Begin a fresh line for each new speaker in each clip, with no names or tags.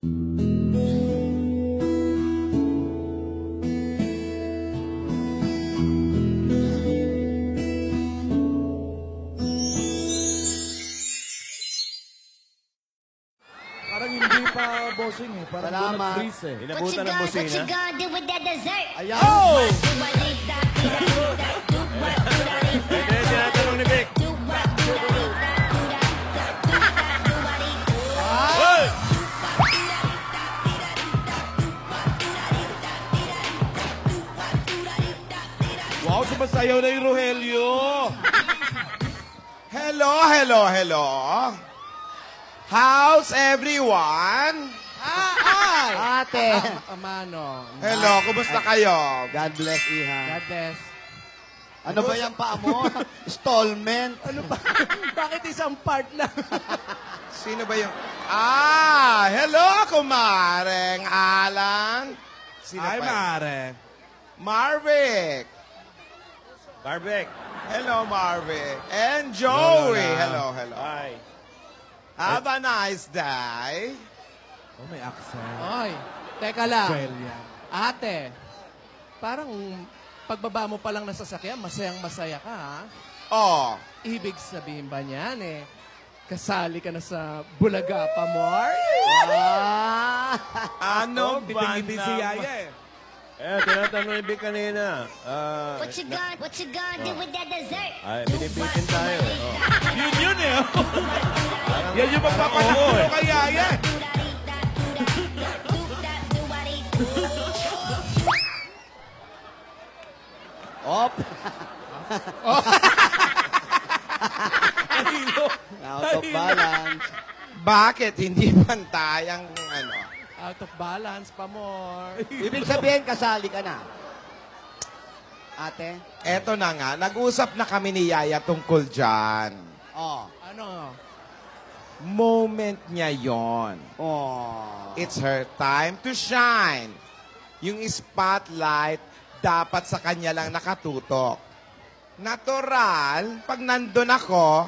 Parang hindi pa bossing eh. Parang doon nag-freeze eh.
Inabutan ng busina.
What you gonna do with that dessert?
Ayan.
Oh!
Hindi,
tinatanong ni Vic.
Hey!
Wow, sumasayaw na yung Rogelio.
Hello, hello, hello. How's everyone?
Ate.
Amano.
Hello, kumusta kayo?
God bless, Iha.
God bless.
Ano ba yan pa mo? Stallment.
Ano ba? Bakit isang part lang?
Sino ba yung... hello, kumareng Alan. Sino
Ay,
pa yun?
mare.
Marvic.
Barbek.
Hello, Marvic. And Joey. Hello, hello.
Hi.
Have a nice day.
Oh, may accent.
Oy, teka lang.
Australian.
Ate, parang pagbaba mo pa lang na sasakyan, masayang-masaya ka, ha?
Oh,
Ibig sabihin ba niyan, kasali ka na sa Bulaga pa, Mar?
ano ba
Biting-biting si Yaya eh.
Tinatanong ni Vic kanina.
What you gonna do with that dessert?
Ay, binibitin tayo.
Yun eh. Yan yung magpapanalo kay Yaya.
Op. Out of balance.
Bakit hindi pantay ang ano?
Out of balance pa, Mar.
Ibig sabihin, kasali ka na. Ate?
Eto na nga, nag-usap na kami ni Yaya tungkol dyan.
Oh.
Ano?
Moment niya yon.
Oh.
It's her time to shine. Yung spotlight, dapat sa kanya lang nakatutok. Natural, pag nandun ako,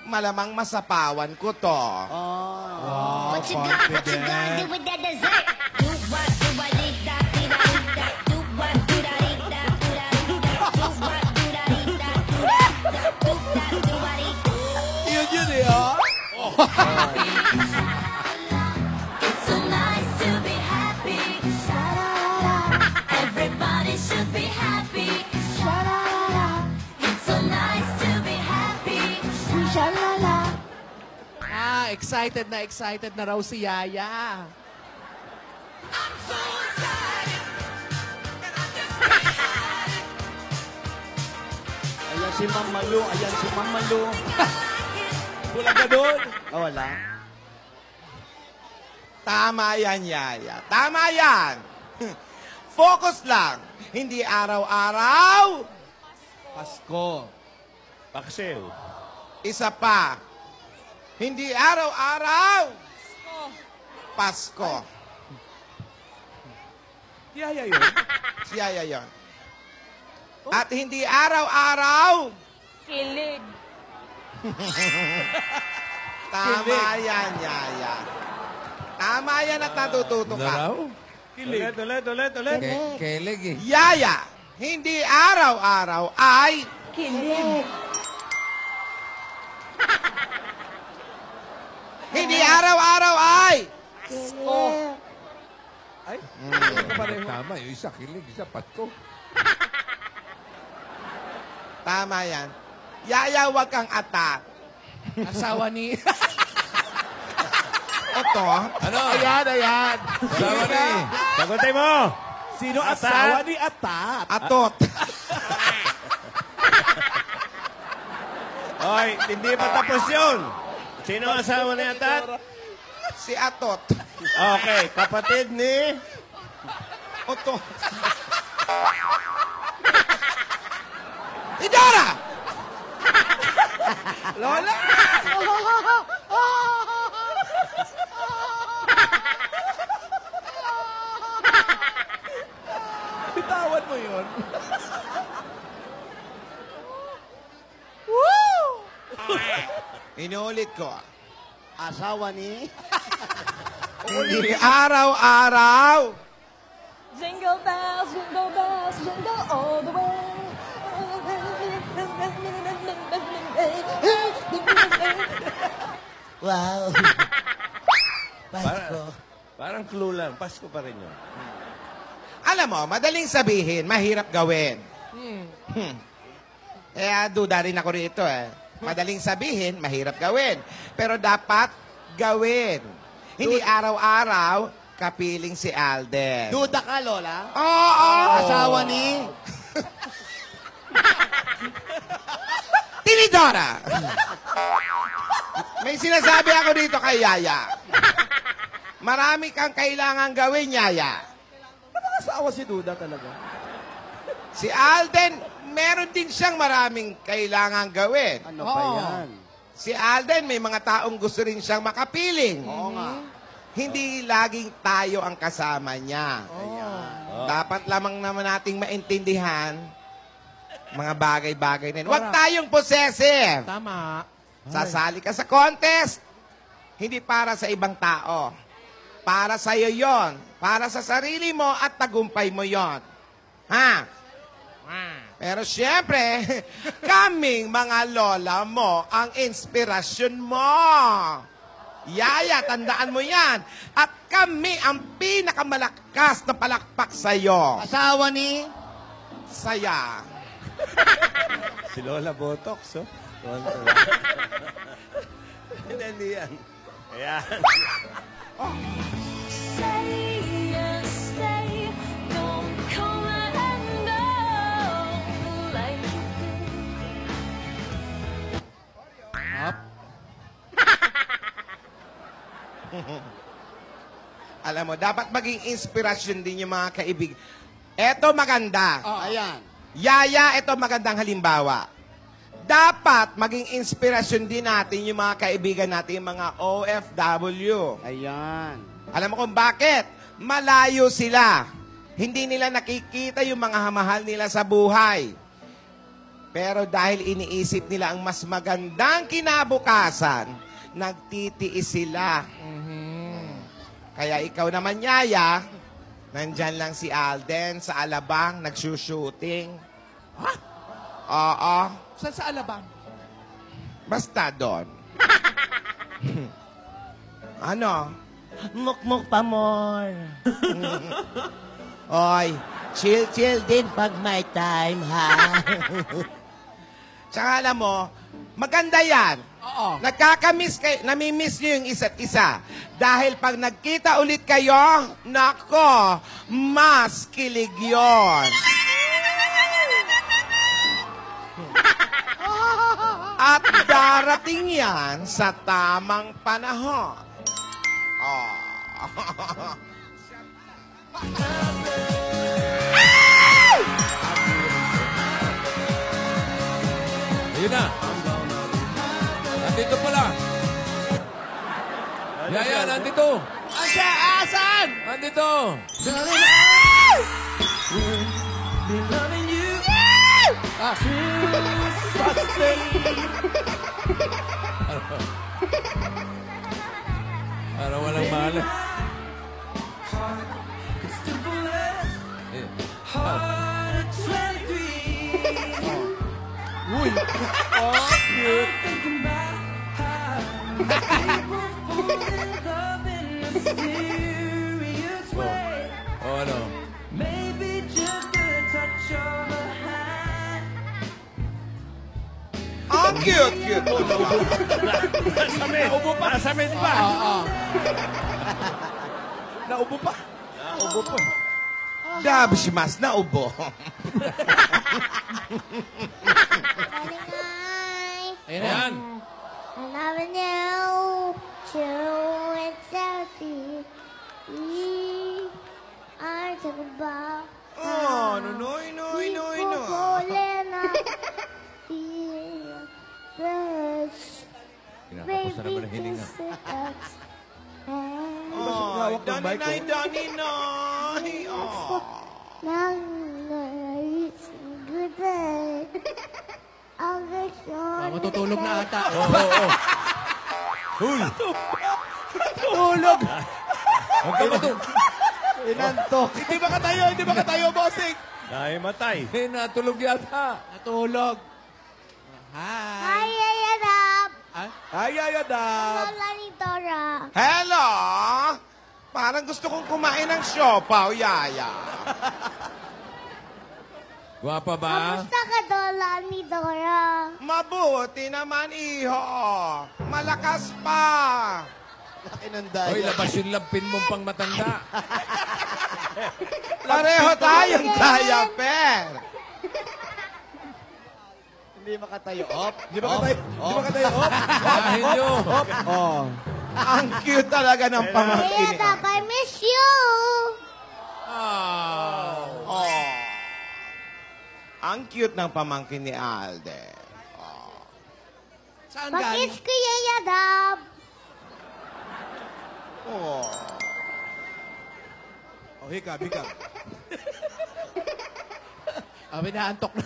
malamang masapawan ko to.
Oh.
What you gonna do with that dessert?
Yun eh, ha?
It's so nice to be happy. Everybody should be happy. It's so nice to be happy.
Excited na raw si Yaya.
Ayan si Mamalu. Ayan si Mamalu.
Bulaga doon.
Oh, wala.
Tama yan, Yaya. Tama yan. Focus lang. Hindi araw-araw.
Pasko.
Paksiw.
Isa pa. Hindi araw-araw. Pasko.
Yaya yun.
Si Yaya yun. At hindi araw-araw.
Kilig.
Tama yan, Yaya. Tama yan at natututo ka.
Kilig.
Ulit.
Keleg eh.
Yaya, hindi araw-araw ay...
Kilig.
Hindi araw-araw ay...
Ay,
Tama, yung isa kilig, isa pasko.
Tama yan. Yaya, wag kang atat.
Asawa ni...
Oto,
Ano?
Ayan.
Sawa ni.
Sagutin mo.
sino asawa ni Atat?
atot.
Oy, hindi pa tapos yun. Sino ang asawa ni Atat?
Si Atot.
Okay, kapatid ni...
Oto. Idora! Lola!
Bitawan mo yun.
Inuulit ko.
Asawa ni...
Hindi araw-araw.
Jingle bells, jingle all the way.
Wow. Pasko.
Parang clue lang. Pasko pa rin yun.
Alam mo, madaling sabihin, mahirap gawin. Kaya duda rin ako rito eh. Madaling sabihin, mahirap gawin. Pero dapat gawin. Hindi araw-araw, kapiling si Alden.
Duda ka, Lola?
Oo!
Asawa ni...
Tinidora! May sinasabi ako dito kay Yaya. Marami kang kailangan gawin, Yaya.
Asawa si Duda talaga.
Si Alden, meron din siyang maraming kailangan gawin.
Ano pa yan?
Si Alden, may mga taong gusto rin siyang makapiling.
Oo nga.
Hindi laging tayo ang kasama niya. Dapat lamang naman nating maintindihan mga bagay-bagay na yun. Huwag tayong possessive.
Tama.
Sasali ka sa contest. Hindi para sa ibang tao. Para sa iyo yon. Para sa sarili mo at tagumpay mo yon. Ha? Pero siyempre, kaming mga lola mo ang inspirasyon mo. Yaya, tandaan mo yan. At kami ang pinakamalakas na palakpak sa'yo.
Asawa ni...
Saya.
Si Lola Botox, oh. Hindi yan. Ayan.
Stay and stay, don't come and go like you did.
Up.
Alam mo, dapat maging inspirasyon din yung mga kaibig. Eto maganda.
Ayan.
Yaya, ito magandang halimbawa. Dapat maging inspirasyon din natin yung mga kaibigan natin, yung mga OFW.
Ayan.
Alam mo kung bakit? Malayo sila. Hindi nila nakikita yung mga mahal nila sa buhay. Pero dahil iniisip nila ang mas magandang kinabukasan, nagtitiis sila. Kaya ikaw naman, Yaya, nandyan lang si Alden sa Alabang, nagsushooting.
Ha?
Oo.
Saan sa Alabang?
Basta doon. Ano?
Mukmuk pa more.
Oy,
Chill din pag may time, ha?
tsaka alam mo, maganda yan.
Oo.
Nagkakamiss kayo, namimiss nyo yung isa't isa. Dahil pag nagkita ulit kayo, nako, mas kilig yun. At darating yan sa tamang panahon. Oh.
Ayun na. Nandito pala. Yaya, nandito.
Asya, asan?
Nandito.
Ah.
Para walang malas.
Uy. Oh, cute.
Oh, ano?
Ang cute.
Naubo pa. Nasa med pa.
Oo.
Naubo pa. Naubo pa.
Dabsmas na ubo.
Hi.
Ayan na.
Ayan.
I love you. True and salty. We are talking about.
Oh, noy.
Kinakapos na naman ang hininga.
Oh, Dani Nay. Oh.
Matutulog na ata.
Oo. Hul.
Tulog.
Huwag ka matulog.
Inantok.
Hindi ba katayo, bossing?
Nahimatay.
Eh, natulog yata.
Natulog. Hi.
Hi, Yayadab.
Ay, Adab.
Lola ni Dora.
Hello? Parang gusto kong kumain ng siopaw, Yaya.
Gwapa ba?
Kamusta ka, Lola ni Dora?
Mabuti naman, iho. Malakas pa.
Laki ng
Hoy,
daya.
labas yung lampin mong pang matanda.
Pareho tayong diaper.
Hindi makatayo. Op.
Di ba katayo?
Bahin nyo.
Oh.
Ang cute talaga ng pamangkin ni
Yayadab, I miss you.
Oh. Ang cute ng pamangkin ni Alden.
Saan galing?
Pakis ko, Yayadab.
Oh.
Oh, hikab.
Binaantok na.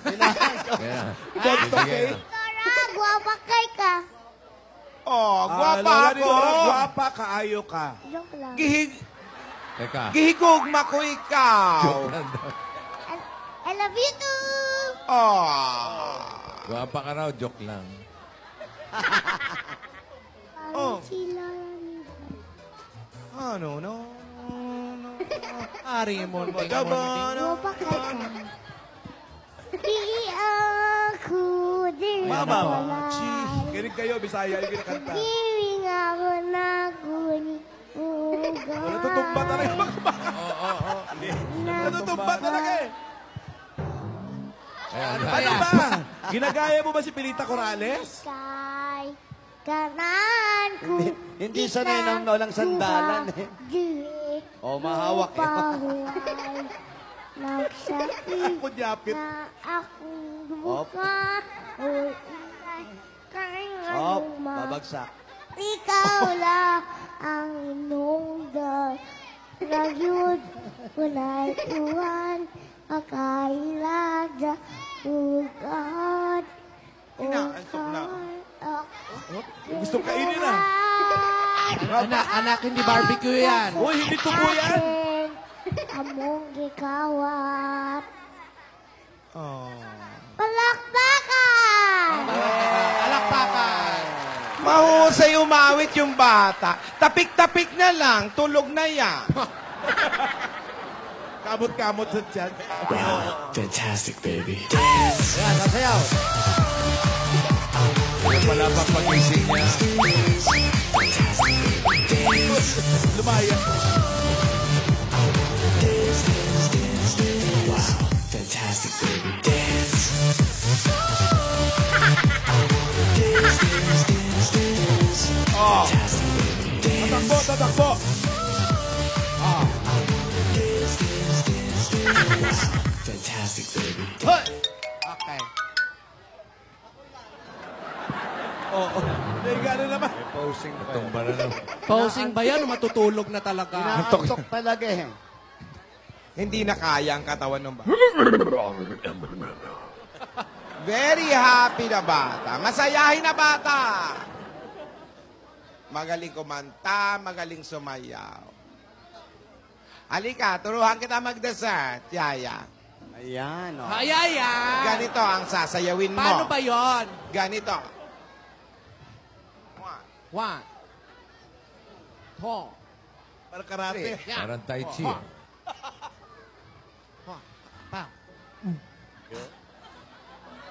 Kaya.
Okay.
Dora, guwapa kay ka.
Oh, gwapa
Lola ni
ako.
Dora, gwapa, kaayo ka.
Joke lang.
Teka.
Gihigugma ko ikaw.
I love you too.
Oh.
Gwapa ka raw, joke lang.
Oh.
Parang si Lola ni
Ano, no.
Ari mo.
Guwapa kay ka. Di ako din
Mama,
wala.
Kinig kayo, Bisaya, yung kinakanta.
Kiring ako na kuni uga.
Natutumba talaga mga baka. Natutumba talaga eh.
Ayan,
Ano ba? Ginagaya mo ba si Pilita Corrales?
Kay kanan ko.
Hindi sanay ng walang sandalan eh. Oh, mahawak eh.
Pahuway. Nagsakit
Kunyapit.
na akong buka. Ulay. Kaya
Op. Babagsak.
ikaw lang ang inungdan. Rayod, wala'y uwan. Akailaga, ugad.
Inaantok na.
Gusto kainin na.
Anak, hindi barbecue yan.
Uy, hindi tubo yan.
Among gikawat.
Oh.
Palakpakan!
Alakpakan.
Mahusay umawit yung bata. Tapik-tapik na lang, tulog na yan.
Kamot-kamot sa tiyan.
Fantastic, baby.
Ayan, sasayaw.
Wala pang pagising niya.
Lumaya.
Fantastic, baby. Dance.
Oh.
Tatakbo, tatakbo.
Fantastic, baby.
Okay.
Oo. Naiga na naman.
Tumba na naman.
Posing ba yan o matutulog na talaga?
Inaantok talaga eh.
Hindi na kaya ang katawan ng bata. Very happy na bata. Masayahin na bata. Magaling kumanta, magaling sumayaw. Halika, turuhan kita mag-dessert, Yaya.
Ayan, oh.
Hayaya!
Ganito ang sasayawin mo.
Paano ba yon?
Ganito.
One. Two.
Para karate.
Yan.
Parang tai chi.
Pa.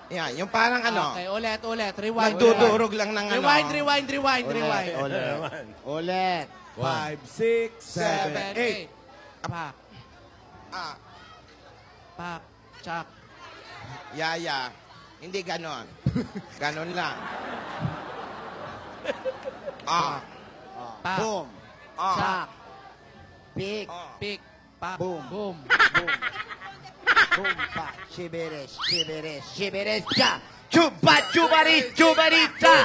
Yan, yung parang ano,
Okay, ulit. Rewind.
nagdudurog lang ng ano.
Rewind.
Ulit.
5, 6, 7, 8.
Pak.
Ah,
Pak. Chak.
Yaya, hindi ganon. Ganon lang. Ah,
Pak.
Boom.
ah,
Chak.
Pick.
ah.
Pick. Pak.
Boom.
Boom.
Boom. Pa. Shiberes. Ja. Chupa. Chubarita.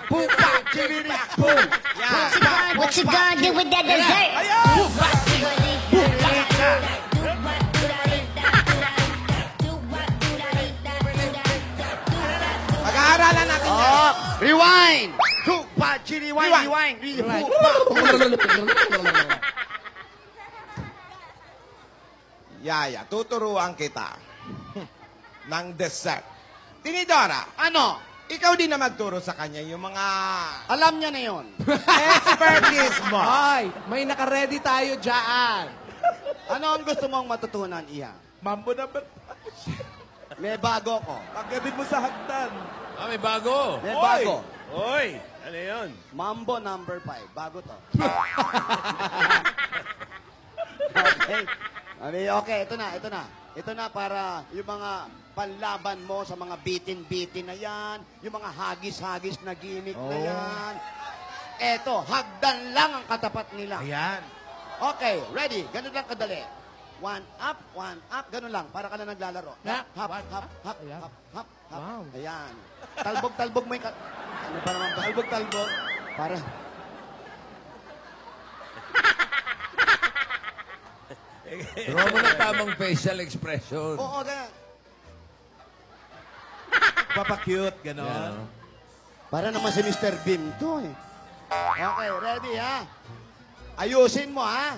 Pupa. Chibiris. Boom.
What you gonna do with that dessert?
Pag-aaralan natin yan.
Oh, rewind. Chupa. Rewind.
Rewind.
Pupa.
Yaya, tuturuan kita ng dessert. Tinidora, ano? Ikaw din na magturo sa kanya yung mga
Alam niya na yun.
expertise mo.
Ay, may naka-ready tayo dyan.
Ano ang gusto mong matutunan, Iha?
Mambo number...
May bago ko.
Pagdating mo sa hagdan.
Ah, may bago.
May bago.
Oy! Ano yun?
Mambo number 5. Bago to. Okay, ito na. Ito na para yung mga panlaban mo sa mga bitin-bitin na yan, yung mga hagis-hagis na gimmick na yan. Eto, hagdan lang ang katapat nila.
Ayan.
Okay, ready. Ganun lang kadali. One up, ganun lang. Para ka na naglalaro.
Na,
Hop,
one
hop,
up.
hop,
Ayan.
hop, hop, hop.
Wow.
Ayan. Talbog mo yung Ano pa naman ba? Talbog. Para.
Draw mo ng tamang facial expression.
Oo, ganun.
Papakute, gano'n.
Yan.
Para naman si Mr. Beam to eh. Okay, ready ha? Ayusin mo ha?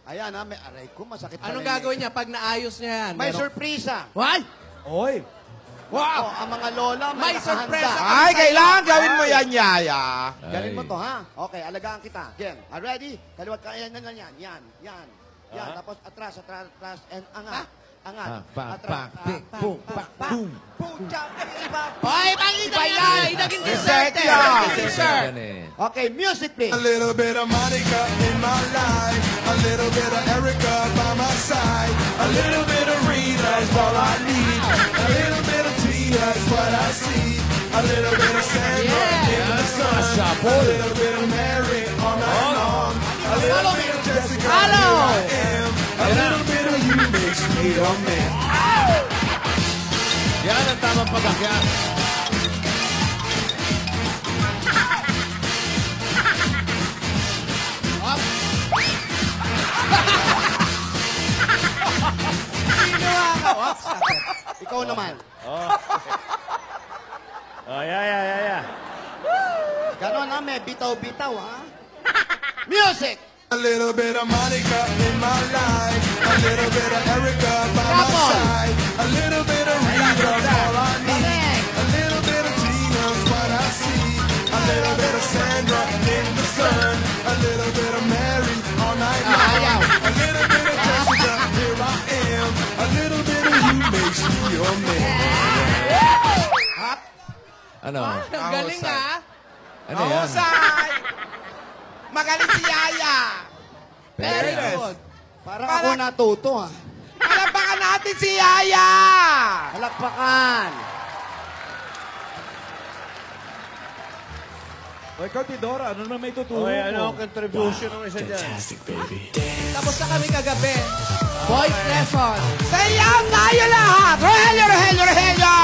Ayan ha, may aray ko, masakit pa
Anong
rin eh.
gagawin niya pag naayos niya yan?
May
Meron-
surpresa.
Why?
Oy!
Wow! ang mga lola may
May surpresa.
nakahanda.
Ay, kailangan gawin mo yan, Yaya.
Galing mo
Ay.
to ha? Okay, alagaan kita. Again, ready? Kaliwat ka, yan. Yan, tapos atras, and angat. Angat.
Tik, boom, boom.
Pucha, iba.
Hoy, iba yan! Naging dessert
Dessert
eh!
yan.
Naging dessert!
Yan eh.
Okay, music please.
A little bit of Monica in my life, a little bit of Erica by my side, a little bit of Rita is all I need, a little bit of Tina is what I see, a little bit of Sandra in the sun, a little bit of Mary all night long, a little bit of Jessica,
Hello.
here I am, a little bit of you makes me a man.
Yan ang tamang pagkakyan.
Ikaw naman.
Oh, yeah.
Ganon ha, may bitaw-bitaw ha. Music!
A little bit of Monica in my life, a little bit of Erica by my side, a little bit of Rita's all I need, a little bit of Tina's what I see, a little bit of Sandra in the sun, a little bit of Mary all night long, a little bit of Jessica, here I am, a little bit of you makes me your man.
Ano?
Ang galing ah!
Ano yan?
Mahusay! Magaling si Yaya.
Very
Yes.
good.
Parang ako natuto ha.
Palapakan natin si Yaya.
Halakpakan.
O, ikaw, Tidora, ano naman may tuturo
Oy,
mo?
ano ang contribution ng isa dyan?
Fantastic, baby.
Tapos na kami kagabi. Voice lesson.
Sayaw tayo lahat. Rogelio, Rogelio, Rogelio.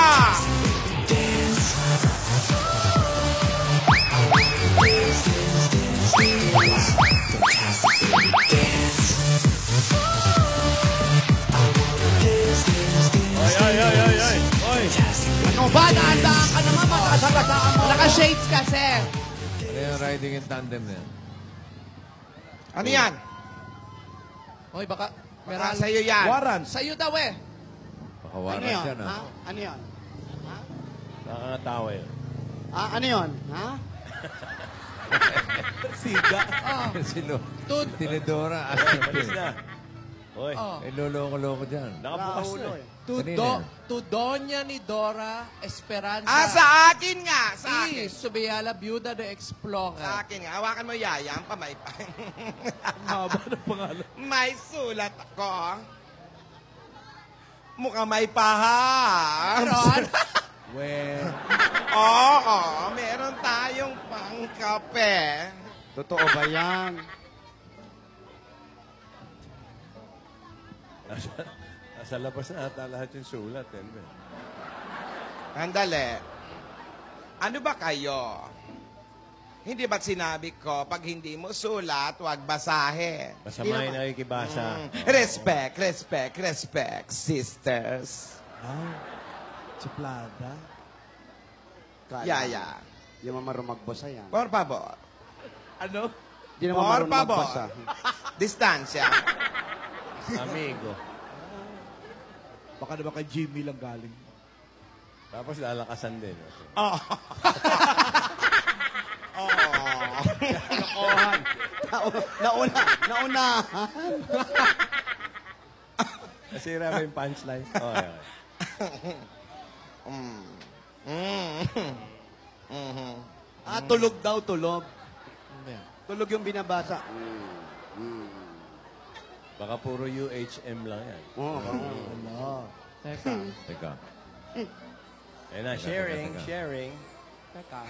Fantastic, baby. Dance.
Oy.
Fantastic, baby.
Ano ba? Naandaan ka naman, matasagasaan mo.
Naka-shades kasi.
Ano yung riding in tandem na yan?
Ano yan?
Hoy, baka
Baka
meron.
sa'yo yan.
Waran.
Sa'yo daw eh.
Baka
Ano
waras
yun?
yan,
Ha?
ah.
Ano yun?
Nakakatawa yun.
Ano yun? Ha?
Siga.
Oh.
Sino?
Tud.
Tinidora.
Alis na. Oy,
Oh.
Eh, loloko-loko dyan.
nakabukas na
Raulo
eh.
Kanina.
To Doña ni Dora Esperanza.
Sa akin nga. Sa
Y.
akin.
Subiala, Viuda de
Sa
Explorer.
akin nga. Hawakan mo, Yaya. Ang pamaypay.
Haba ng pangalan.
May sulat ako. Mukhang may paham.
Meron?
Oo, meron tayong pangkape.
Totoo ba yan?
Nasa labas na ata lahat yung sulat.
Andali. Ano ba kayo? Hindi ba't sinabi ko, pag hindi mo sulat, huwag basahin.
Masama yung nakikibasa.
Respect, sisters.
Suplada.
Yaya.
Di mo marunong magbasa yan.
Por favor.
Ano?
Di naman
Por
marunong
favor.
magbasa.
Distansya.
Amigo.
Baka naman kay Jimmy lang galing.
Tapos lalakasan din.
Lokohan. Nauna.
Nasira ba yung punchline? Okay.
Tulog daw, tulog.
Ano yan?
Tulog yung binabasa.
Baka puro UHM lang yan.
Teka.
Teka.
Ayun na, sharing,
teka.
sharing.
Teka.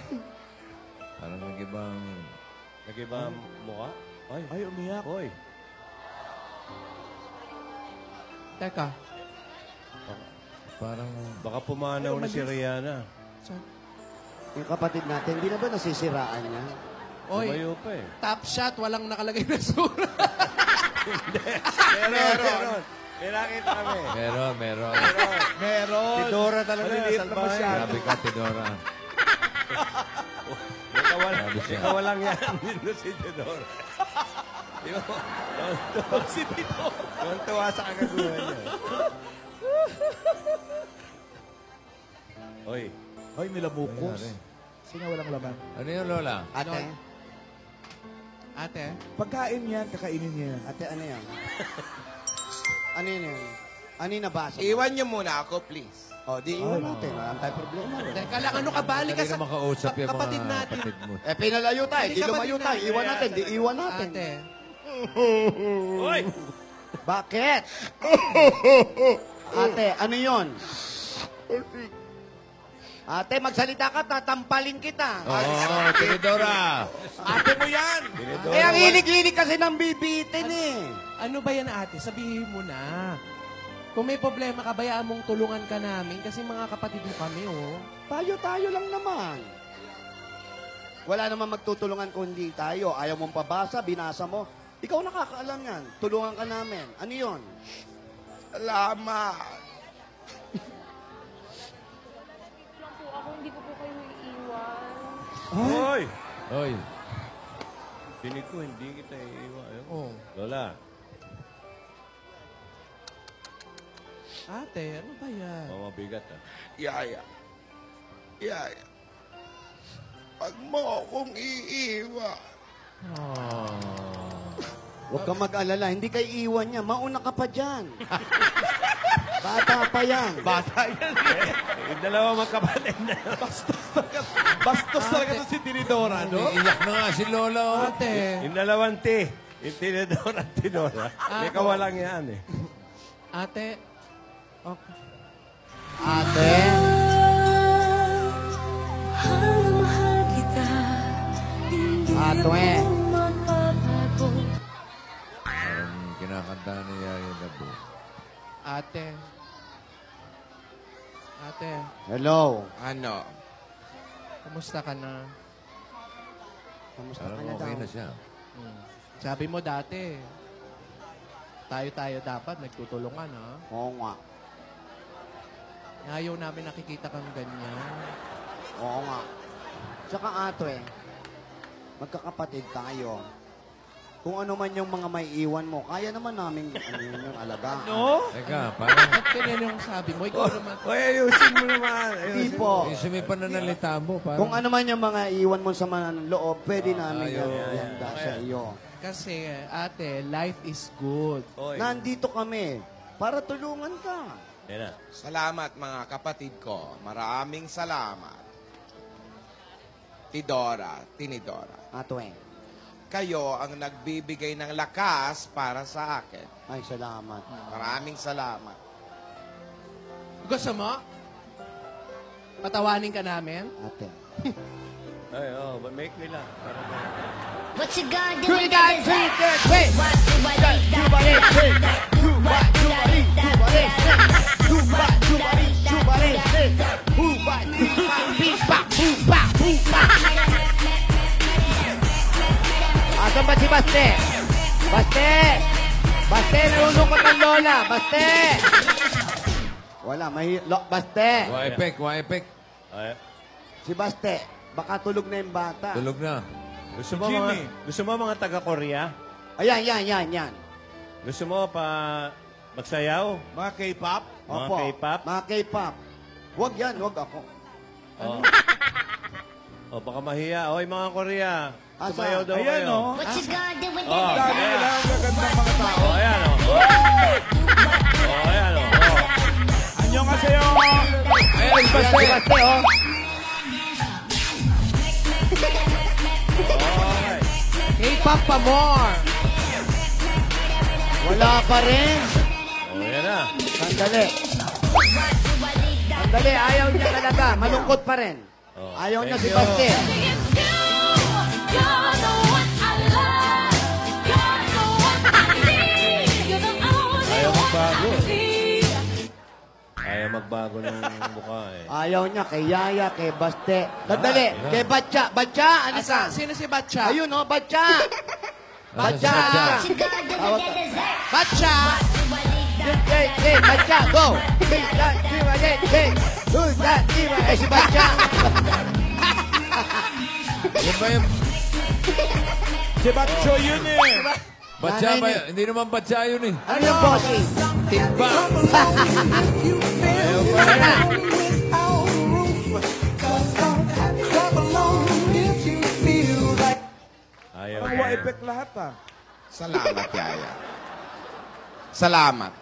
Parang nag-ibang...
Nag-iba ang mukha?
Ay, umiyak.
Oy.
Teka.
Parang...
Baka pumanaw na si Rihanna.
Yung kapatid natin, hindi na ba nasisiraan niya?
Oy,
Tumayo pa eh.
top shot, walang nakalagay na sura.
Meron. May nakita kami.
Meron.
Meron.
Si Dora talaga.
Maliliit na
salbahe.
masyado.
Grabe ka, Tidora. Grabe siya.
Ikawalang yan. Dito si Dora. Di ba?
Si Tito.
Tuwa sa kagaguhan niya. Oy.
Ay, may labukos.
Nangyari.
Kasi nga walang laman.
Ano yun, Lola?
Ate?
Ate,
Pagkain yan, kakainin niya.
Ate, ano yan? Ano yan? Ano yung nabasa?
Iwan niyo muna ako, please.
O, di iwan natin. Wala tayong problema.
teka lang, ano ka, balik ka
Dali
sa
na makausap yung
kapatid
mga
natin.
kapatid mo.
Pinalayo tayo.
Hindi
Di
ka ba
lumayo
din
tayo. Iwan natin. Di iwan natin.
Ate,
Oy!
Bakit? Ate, ano yon? Ate, magsalita ka, tatampalin kita.
Oo, Tidora.
Ate mo yan!
Eh, ang hilig-hilig kasi ng bibitin eh.
ano ba yan ate? Sabihin mo na. Kung may problema ka, bayaan mong tulungan ka namin kasi mga kapatid mo kami, oh.
Tayo lang naman. Wala naman magtutulungan kundi tayo. Ayaw mong pabasa, binasa mo. Ikaw nakakaalam yan. Tulungan ka namin. Ano yon?
Salamat.
lang po ako, hindi ko po kayo iiwan.
Oy!
Oy.
Pinig ko, hindi kita iiwan.
Oh.
Lola.
Ate, ano ba yan?
Mabigat ah.
Yaya. Pag mo akong iiwan.
Huwag ka mag-alala. Hindi kay iwan niya. Mauna ka pa dyan. Bata pa yan.
Bata yan.
Yung dalawa magkapatid na.
Bastos talaga to si Tinidora, no?
Iyak na nga si Lola. oh.
Ate,
Yung dalawang T. Yung Tinidora at Tinora. May kawalang yan eh.
ate, okay.
Ate?
Mahal kita, hindi
Ate.
magbabago.
Parang kinakanta ni Yaya Dabo.
Ate. Ate,
Hello.
Ano?
kumusta ka na?
Kamusta
Parang
ka na
okay
daw?
na siya.
Sabi mo dati, tayo dapat nagtutulungan, ha?
Oo nga.
Ayaw namin nakikita kang ganyan.
Oo nga. Tsaka ate, magkakapatid tayo. Kung ano man yung mga may iwan mo, kaya naman namin yung alaga.
No?
Teka, parang
At ganyan yung sabi mo, ikaw naman.
Oy, ayusin mo naman.
Hindi po.
yung sumi pananalita mo. Parang,
Kung ano man yung mga iwan mo sa loob, pwede namin
ayaw.
yan ihanda sa iyo.
Kasi, ate, life is good.
Oy.
Nandito kami para tulungan ka.
Yan na.
Salamat mga kapatid ko. Maraming salamat. Tinidora.
Ate,
Kayo ang nagbibigay ng lakas para sa akin.
ay salamat.
Maraming salamat.
Gusto mo? Patawanin ka namin?
Ate.
Ay, oh, but make me laugh.
What you gonna do with that dessert?
Wait!
Asan ba si Baste? Baste! Baste, nalulungkot ng lola. Baste! Wala, Baste!
Waipek.
Ay,
Si Baste, baka tulog na yung bata.
Tulog na.
gusto mo mga taga-Korea?
Ayan.
Gusto mo pa magsayaw?
Mga K-pop?
Opo.
K-pop?
Mga K-pop. Huwag yan, huwag ako.
Oh. Oh, baka mahiya. Oy, mga Korea.
Asa?
Sumayaw daw
Ayan,
kayo.
oh.
What you gonna do with
Oh,
that?
Dami nila ang gagandang mga tao.
Oh, ayan, oh. Oh, ayan, oh. Oh.
Anyo nga sa'yo.
Ayan, basta.
oh.
Okay.
K-pop pa more.
Wala pa rin.
Oh, yan na.
Sandali. Sandali, ayaw niya talaga. Malungkot pa rin.
Oh,
Ayaw niya si
thank you.
Basti.
You're the one I love. You're the one I need. You're the only
Ayaw
one
magbago.
I need.
Ayaw magbago ng mukha eh.
Ayaw niya kay Yaya, kay Baste. Sandali,
Ah,
kay Batya. Batya, ano ka?
Sino si Batcha?
Ayun, oh, Batya. Batya.
What you gonna do with that dessert?
Batcha!
Hey, Batya, go. Hey, si Batya.
Yan ba yung...
Si Batcho yun eh.
Batya ba yun? Hindi naman batya yun eh.
Ano yung bossy?
Timba.
Ayaw pa rin. Ayaw
Ang
pa rin.
effect lahat ah.
Salamat, Yaya. Salamat.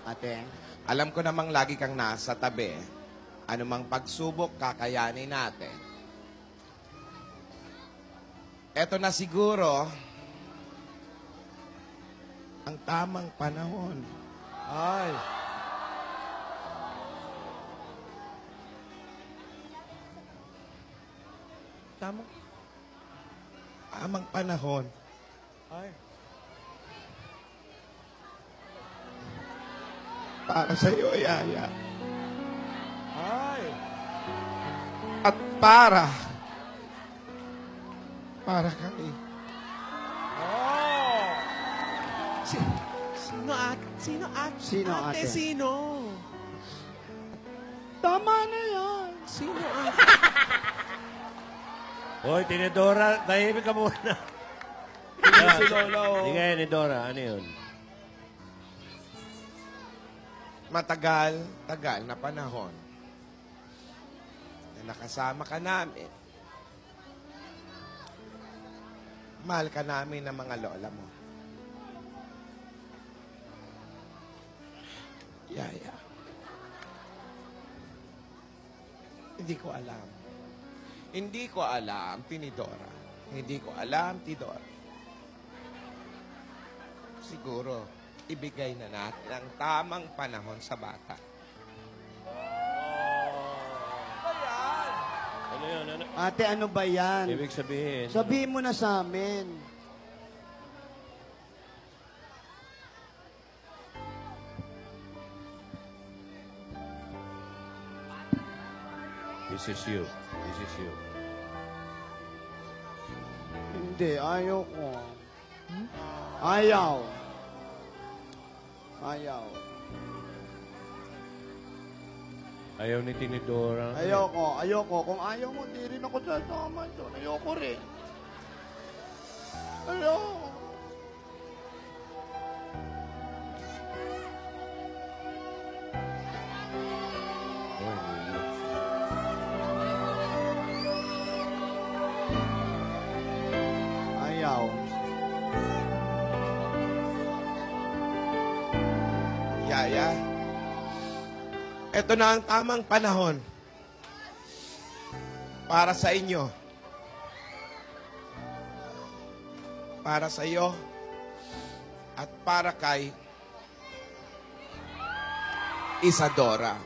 Ate,
Alam ko namang lagi kang nasa tabi. Anumang pagsubok, kakayanin natin. Eto na siguro ang tamang panahon.
Ay.
Tamang panahon.
Ay.
Para sa iyo, Yaya.
Ay.
At para kami.
Oh.
Sino ate? Sino ate?
Sino ate?
Sino?
tama na yan.
Sino ate?
Hoy, Tinidora, tahimik ka muna.
Si Lola oh.
Hindi kaya ni Dora, ano yun?
Tagal na panahon na nakasama ka namin. Mahal ka namin ng mga lola mo. Yaya. Hindi ko alam. Hindi ko alam, Tinidora. Hindi ko alam, Tidora. Siguro, ibigay na natin ang tamang panahon sa bata.
Ano yun? Ano?
Ate, ano ba yan?
Ibig sabihin.
Sabihin mo na sa amin.
This is you. This is you.
Hindi, ayaw ko. Ayaw. Ayaw.
Ayaw ni Tinidora.
Ayoko. Kung ayaw mo, di rin ako sasama doon. Ayoko rin. Ayoko. Ayaw.
Yaya, ito na ang tamang panahon para sa inyo. Para sa iyo at para kay Isadora.